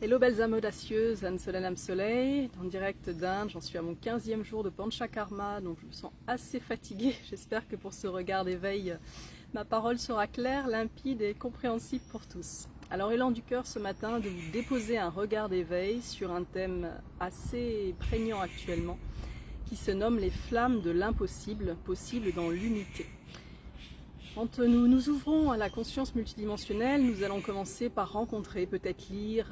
Hello belles âmes audacieuses, Anne-Solène âme soleil, en direct d'Inde, j'en suis à mon 15e jour de Panchakarma, donc je me sens assez fatiguée. J'espère que pour ce regard d'éveil, ma parole sera claire, limpide et compréhensible pour tous. Alors élan du cœur ce matin de vous déposer un regard d'éveil sur un thème assez prégnant actuellement, qui se nomme les flammes de l'impossible, possible dans l'unité. Quand nous nous ouvrons à la conscience multidimensionnelle, nous allons commencer par rencontrer, peut-être lire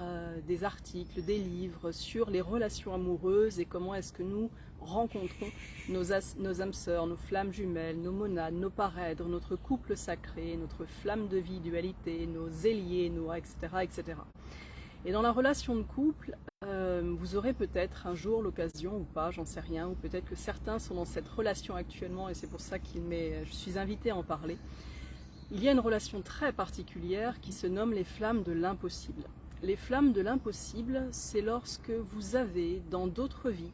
des articles, des livres sur les relations amoureuses et comment est-ce que nous rencontrons nos âmes sœurs, nos flammes jumelles, nos monades, nos parèdres, notre couple sacré, notre flamme de vie, dualité, nos ailiers, etc., etc. Et dans la relation de couple, vous aurez peut-être un jour l'occasion ou pas, j'en sais rien, ou peut-être que certains sont dans cette relation actuellement et c'est pour ça que je suis invitée à en parler. Il y a une relation très particulière qui se nomme les flammes de l'impossible. Les flammes de l'impossible, c'est lorsque vous avez dans d'autres vies,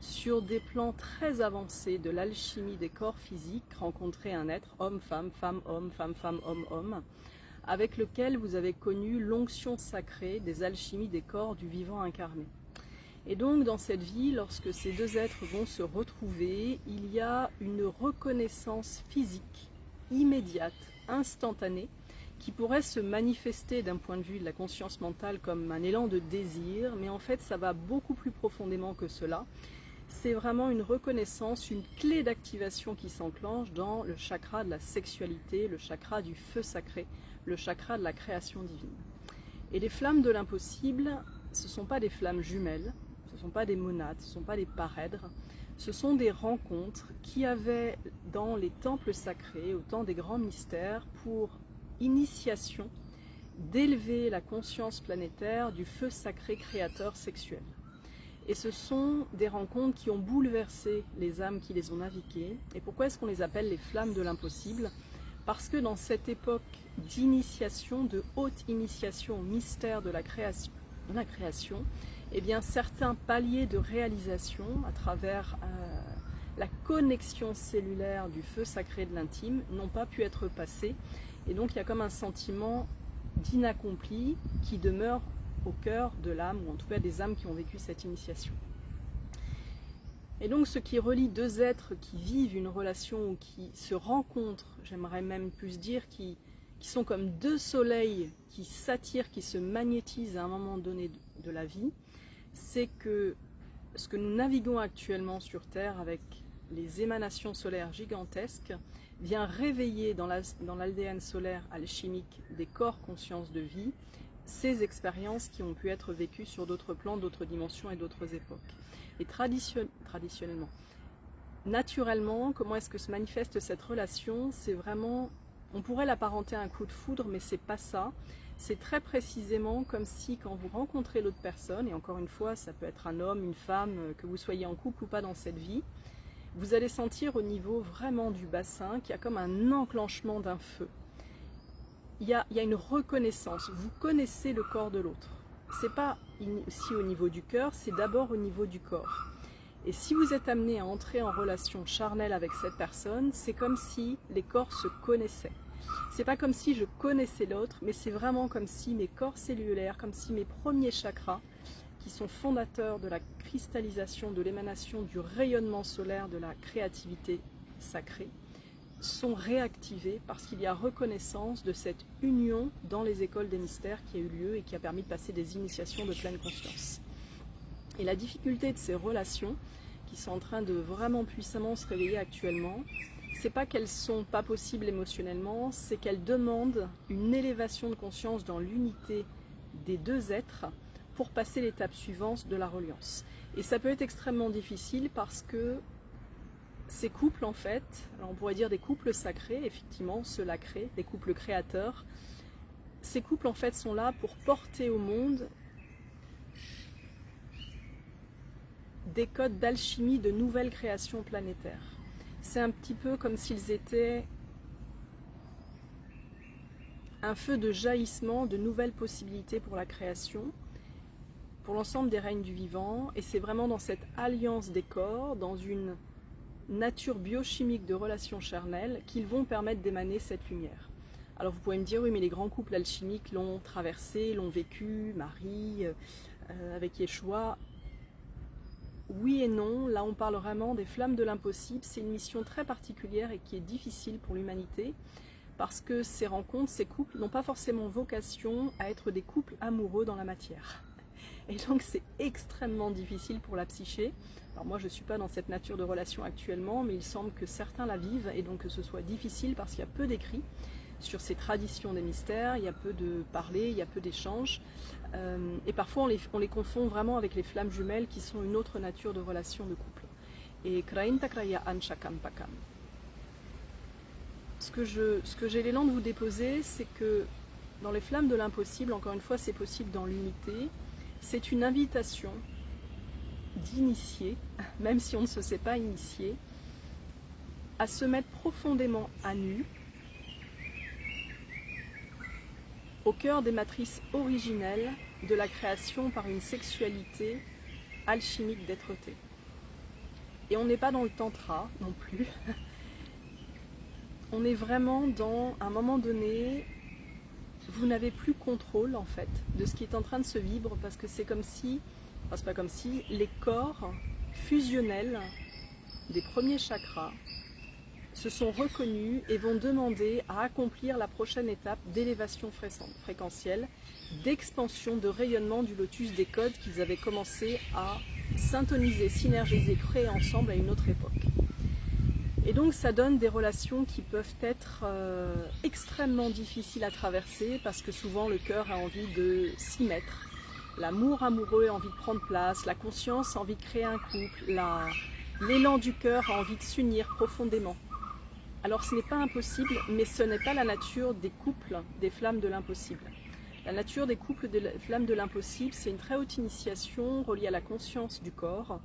sur des plans très avancés de l'alchimie des corps physiques, rencontré un être, homme-femme, femme-homme, femme-femme, homme-homme, avec lequel vous avez connu l'onction sacrée des alchimies des corps du vivant incarné. Et donc dans cette vie, lorsque ces deux êtres vont se retrouver, il y a une reconnaissance physique, immédiate, instantanée, qui pourrait se manifester d'un point de vue de la conscience mentale comme un élan de désir, mais en fait ça va beaucoup plus profondément que cela. C'est vraiment une reconnaissance, une clé d'activation qui s'enclenche dans le chakra de la sexualité, le chakra du feu sacré, le chakra de la création divine. Et les flammes de l'impossible, ce ne sont pas des flammes jumelles, ce ne sont pas des monades, ce ne sont pas des parèdres, ce sont des rencontres qui avaient dans les temples sacrés, au temps des grands mystères, pour initiation d'élever la conscience planétaire du feu sacré créateur sexuel. Et ce sont des rencontres qui ont bouleversé les âmes qui les ont naviguées. Et pourquoi est-ce qu'on les appelle les flammes de l'impossible? Parce que dans cette époque d'initiation, de haute initiation au mystère de la création, eh bien certains paliers de réalisation à travers la connexion cellulaire du feu sacré de l'intime n'ont pas pu être passés. Et donc il y a comme un sentiment d'inaccompli qui demeure au cœur de l'âme, ou en tout cas des âmes qui ont vécu cette initiation. Et donc ce qui relie deux êtres qui vivent une relation ou qui se rencontrent, j'aimerais même plus dire, qui sont comme deux soleils qui s'attirent, qui se magnétisent à un moment donné de la vie, c'est que ce que nous naviguons actuellement sur Terre avec les émanations solaires gigantesques vient réveiller dans l'ADN solaire alchimique des corps conscience de vie ces expériences qui ont pu être vécues sur d'autres plans, d'autres dimensions et d'autres époques. Et traditionnellement, naturellement, comment est-ce que se manifeste cette relation? C'est vraiment, on pourrait l'apparenter à un coup de foudre, mais c'est pas ça. C'est très précisément comme si quand vous rencontrez l'autre personne, et encore une fois, ça peut être un homme, une femme, que vous soyez en couple ou pas dans cette vie, vous allez sentir au niveau vraiment du bassin qu'il y a comme un enclenchement d'un feu. Il y a une reconnaissance, vous connaissez le corps de l'autre. C'est pas si au niveau du cœur, c'est d'abord au niveau du corps. Et si vous êtes amené à entrer en relation charnelle avec cette personne, c'est comme si les corps se connaissaient. C'est pas comme si je connaissais l'autre, mais c'est vraiment comme si mes corps cellulaires, comme si mes premiers chakras, qui sont fondateurs de la cristallisation, de l'émanation, du rayonnement solaire, de la créativité sacrée, sont réactivés parce qu'il y a reconnaissance de cette union dans les écoles des mystères qui a eu lieu et qui a permis de passer des initiations de pleine conscience. Et la difficulté de ces relations, qui sont en train de vraiment puissamment se réveiller actuellement, c'est pas qu'elles sont pas possibles émotionnellement, c'est qu'elles demandent une élévation de conscience dans l'unité des deux êtres pour passer l'étape suivante de la reliance. Et ça peut être extrêmement difficile parce que ces couples, en fait, alors on pourrait dire des couples sacrés, effectivement, ceux-là créés, des couples créateurs, ces couples, en fait, sont là pour porter au monde des codes d'alchimie de nouvelles créations planétaires. C'est un petit peu comme s'ils étaient un feu de jaillissement de nouvelles possibilités pour la création, pour l'ensemble des règnes du vivant, et c'est vraiment dans cette alliance des corps, dans une nature biochimique de relations charnelles, qu'ils vont permettre d'émaner cette lumière. Alors vous pouvez me dire, oui mais les grands couples alchimiques l'ont traversé, l'ont vécu, Marie, avec Yeshua. Oui et non, là on parle vraiment des flammes de l'impossible, c'est une mission très particulière et qui est difficile pour l'humanité, parce que ces rencontres, ces couples n'ont pas forcément vocation à être des couples amoureux dans la matière. Et donc c'est extrêmement difficile pour la psyché. Alors moi je ne suis pas dans cette nature de relation actuellement, mais il semble que certains la vivent et donc que ce soit difficile parce qu'il y a peu d'écrits sur ces traditions des mystères, il y a peu de parler, il y a peu d'échanges. Et parfois on les confond vraiment avec les flammes jumelles qui sont une autre nature de relation de couple. Et Krain Takraya Anshakam Pakam. Ce que j'ai l'élan de vous déposer, c'est que dans les flammes de l'impossible, encore une fois c'est possible dans l'unité, c'est une invitation d'initier, même si on ne se sait pas initié, à se mettre profondément à nu, au cœur des matrices originelles de la création par une sexualité alchimique d'être-té. Et on n'est pas dans le tantra non plus. On est vraiment dans un moment donné, vous n'avez plus contrôle en fait de ce qui est en train de se vivre, parce que c'est comme si, enfin c'est pas comme si, les corps fusionnels des premiers chakras se sont reconnus et vont demander à accomplir la prochaine étape d'élévation fréquentielle, d'expansion, de rayonnement du lotus des codes qu'ils avaient commencé à syntoniser, synergiser, créer ensemble à une autre époque. Et donc ça donne des relations qui peuvent être extrêmement difficiles à traverser, parce que souvent le cœur a envie de s'y mettre, l'amour amoureux a envie de prendre place, la conscience a envie de créer un couple, l'élan du cœur a envie de s'unir profondément. Alors ce n'est pas impossible, mais ce n'est pas la nature des couples des flammes de l'impossible. La nature des couples des flammes de l'impossible, c'est une très haute initiation reliée à la conscience du corps,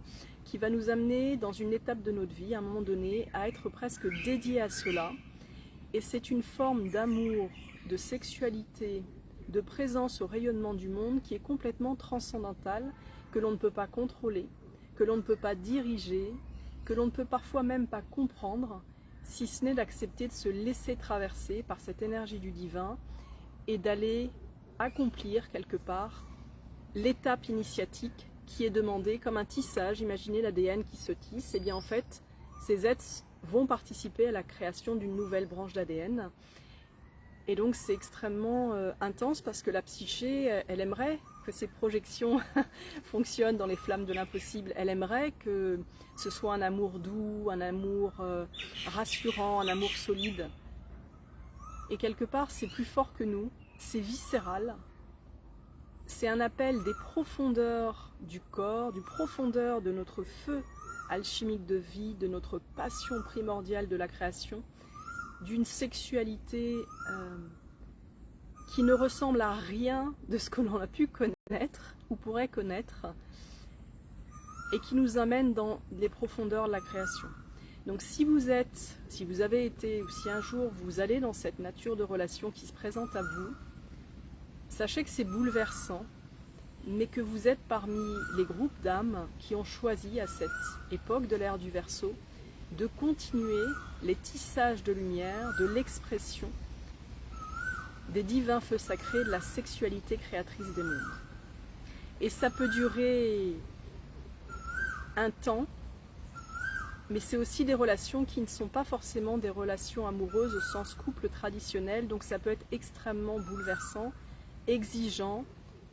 qui va nous amener dans une étape de notre vie, à un moment donné, à être presque dédié à cela. Et c'est une forme d'amour, de sexualité, de présence au rayonnement du monde qui est complètement transcendantale, que l'on ne peut pas contrôler, que l'on ne peut pas diriger, que l'on ne peut parfois même pas comprendre, si ce n'est d'accepter de se laisser traverser par cette énergie du divin et d'aller accomplir quelque part l'étape initiatique qui est demandée comme un tissage. Imaginez l'ADN qui se tisse, et bien en fait ces êtres vont participer à la création d'une nouvelle branche d'ADN. Et donc c'est extrêmement intense, parce que la psyché, elle aimerait que ces projections fonctionnent dans les flammes de l'impossible. Elle aimerait que ce soit un amour doux, un amour rassurant, un amour solide. Et quelque part, c'est plus fort que nous, c'est viscéral. C'est un appel des profondeurs du corps, du profondeur de notre feu alchimique de vie, de notre passion primordiale de la création, d'une sexualité qui ne ressemble à rien de ce que l'on a pu connaître ou pourrait connaître, et qui nous amène dans les profondeurs de la création. Donc si vous avez été, ou si un jour vous allez dans cette nature de relation qui se présente à vous, sachez que c'est bouleversant, mais que vous êtes parmi les groupes d'âmes qui ont choisi à cette époque de l'ère du Verseau de continuer les tissages de lumière, de l'expression des divins feux sacrés, de la sexualité créatrice des mondes. Et ça peut durer un temps, mais c'est aussi des relations qui ne sont pas forcément des relations amoureuses au sens couple traditionnel, donc ça peut être extrêmement bouleversant, exigeant,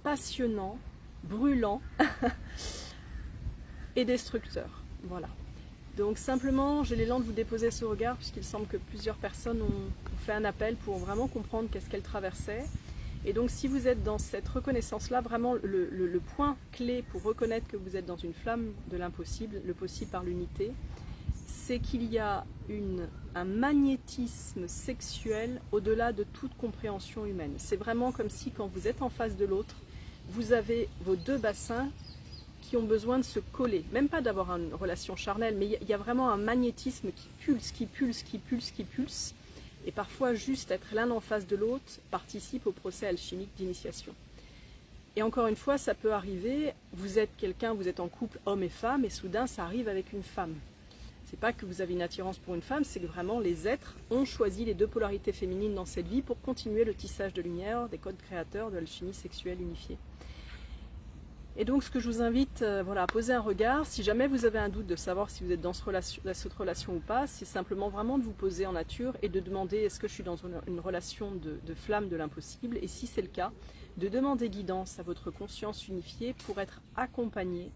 passionnant, brûlant et destructeur. Voilà. Donc simplement, j'ai l'élan de vous déposer ce regard, puisqu'il semble que plusieurs personnes ont fait un appel pour vraiment comprendre qu'est-ce qu'elles traversaient. Et donc si vous êtes dans cette reconnaissance-là, vraiment le point clé pour reconnaître que vous êtes dans une flamme de l'impossible, le possible par l'unité, c'est qu'il y a un magnétisme sexuel au-delà de toute compréhension humaine. C'est vraiment comme si quand vous êtes en face de l'autre, vous avez vos deux bassins qui ont besoin de se coller, même pas d'avoir une relation charnelle, mais il y a vraiment un magnétisme qui pulse, qui pulse, qui pulse, qui pulse, et parfois juste être l'un en face de l'autre participe au procès alchimique d'initiation. Et encore une fois, ça peut arriver, vous êtes quelqu'un, vous êtes en couple homme et femme, et soudain ça arrive avec une femme. C'est pas que vous avez une attirance pour une femme, c'est que vraiment les êtres ont choisi les deux polarités féminines dans cette vie pour continuer le tissage de lumière, des codes créateurs de l'alchimie sexuelle unifiée. Et donc ce que je vous invite voilà, à poser un regard, si jamais vous avez un doute de savoir si vous êtes dans cette relation ou pas, c'est simplement vraiment de vous poser en nature et de demander est-ce que je suis dans une relation de flamme de l'impossible, et si c'est le cas, de demander guidance à votre conscience unifiée pour être accompagné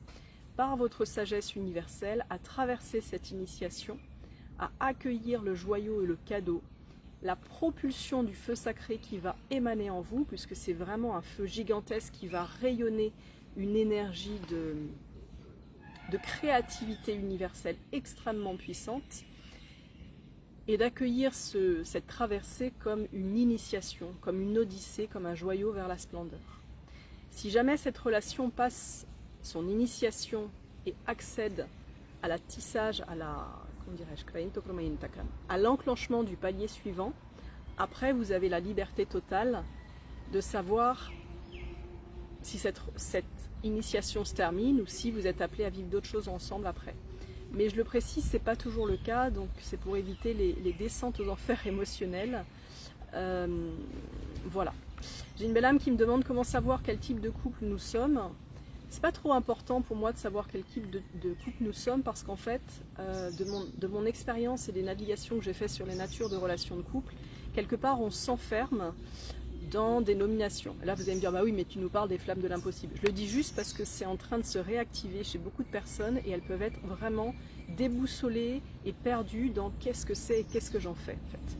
par votre sagesse universelle à traverser cette initiation, à accueillir le joyau et le cadeau, la propulsion du feu sacré qui va émaner en vous, puisque c'est vraiment un feu gigantesque qui va rayonner une énergie de créativité universelle extrêmement puissante, et d'accueillir cette traversée comme une initiation, comme une odyssée, comme un joyau vers la splendeur. Si jamais cette relation passe son initiation et accède à la tissage, à l'enclenchement du palier suivant, après vous avez la liberté totale de savoir si cette initiation se termine ou si vous êtes appelé à vivre d'autres choses ensemble après. Mais je le précise, c'est pas toujours le cas, donc c'est pour éviter les descentes aux enfers émotionnels. Voilà. J'ai une belle âme qui me demande comment savoir quel type de couple nous sommes. C'est pas trop important pour moi de savoir quel type de couple nous sommes, parce qu'en fait, de mon expérience et des navigations que j'ai fait sur les natures de relations de couple, quelque part on s'enferme dans des nominations. Là vous allez me dire, bah oui, mais tu nous parles des flammes de l'impossible. Je le dis juste parce que c'est en train de se réactiver chez beaucoup de personnes et elles peuvent être vraiment déboussolées et perdues dans qu'est-ce que c'est et qu'est-ce que j'en fais en fait.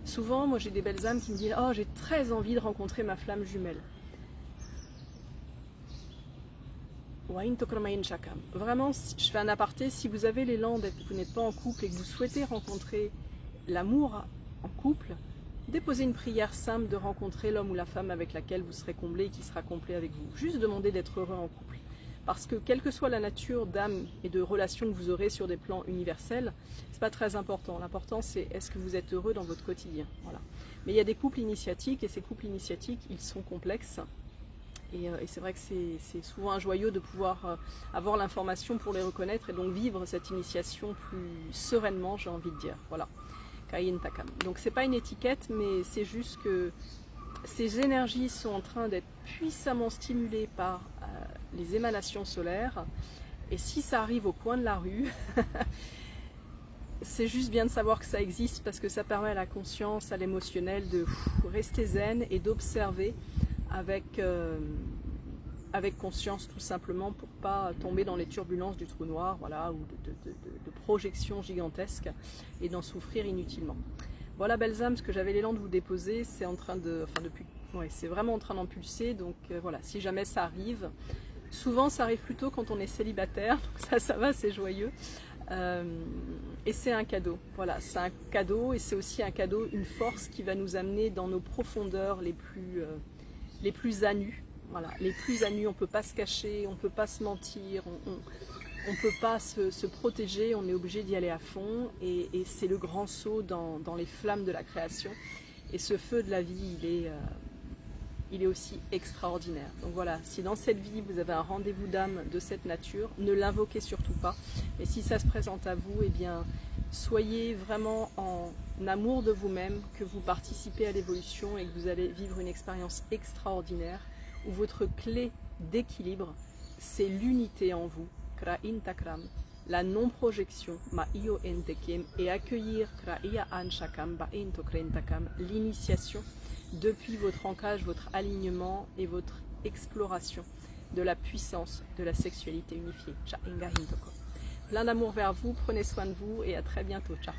Souvent, moi j'ai des belles âmes qui me disent, oh j'ai très envie de rencontrer ma flamme jumelle. Vraiment, je fais un aparté, si vous avez l'élan, vous n'êtes pas en couple et que vous souhaitez rencontrer l'amour en couple, déposez une prière simple de rencontrer l'homme ou la femme avec laquelle vous serez comblé et qui sera complet avec vous. Juste demandez d'être heureux en couple. Parce que quelle que soit la nature d'âme et de relation que vous aurez sur des plans universels, c'est pas très important. L'important c'est est-ce que vous êtes heureux dans votre quotidien. Voilà. Mais il y a des couples initiatiques et ces couples initiatiques, ils sont complexes. Et c'est vrai que c'est souvent un joyau de pouvoir avoir l'information pour les reconnaître et donc vivre cette initiation plus sereinement, j'ai envie de dire. Voilà. Donc c'est pas une étiquette, mais c'est juste que ces énergies sont en train d'être puissamment stimulées par les émanations solaires, et si ça arrive au coin de la rue, c'est juste bien de savoir que ça existe, parce que ça permet à la conscience, à l'émotionnel de rester zen et d'observer avec conscience tout simplement, pour pas tomber dans les turbulences du trou noir, voilà, ou de projections gigantesques et d'en souffrir inutilement. Voilà belles âmes, ce que j'avais l'élan de vous déposer, c'est en train de, c'est vraiment en train d'impulser, donc voilà, si jamais ça arrive, souvent ça arrive plutôt quand on est célibataire, donc ça va, c'est joyeux. Et c'est un cadeau, voilà, c'est un cadeau, et c'est aussi un cadeau, une force qui va nous amener dans nos profondeurs les plus à nu. Voilà, les plus à nu, on ne peut pas se cacher, on ne peut pas se mentir, on ne peut pas se protéger, on est obligé d'y aller à fond, et c'est le grand saut dans les flammes de la création. Et ce feu de la vie, il est aussi extraordinaire. Donc voilà, si dans cette vie vous avez un rendez-vous d'âme de cette nature, ne l'invoquez surtout pas. Mais si ça se présente à vous, eh bien, soyez vraiment en amour de vous-même, que vous participez à l'évolution et que vous allez vivre une expérience extraordinaire où votre clé d'équilibre, c'est l'unité en vous, la non-projection, et accueillir l'initiation depuis votre ancrage, votre alignement et votre exploration de la puissance de la sexualité unifiée. Plein d'amour vers vous, prenez soin de vous et à très bientôt. Ciao.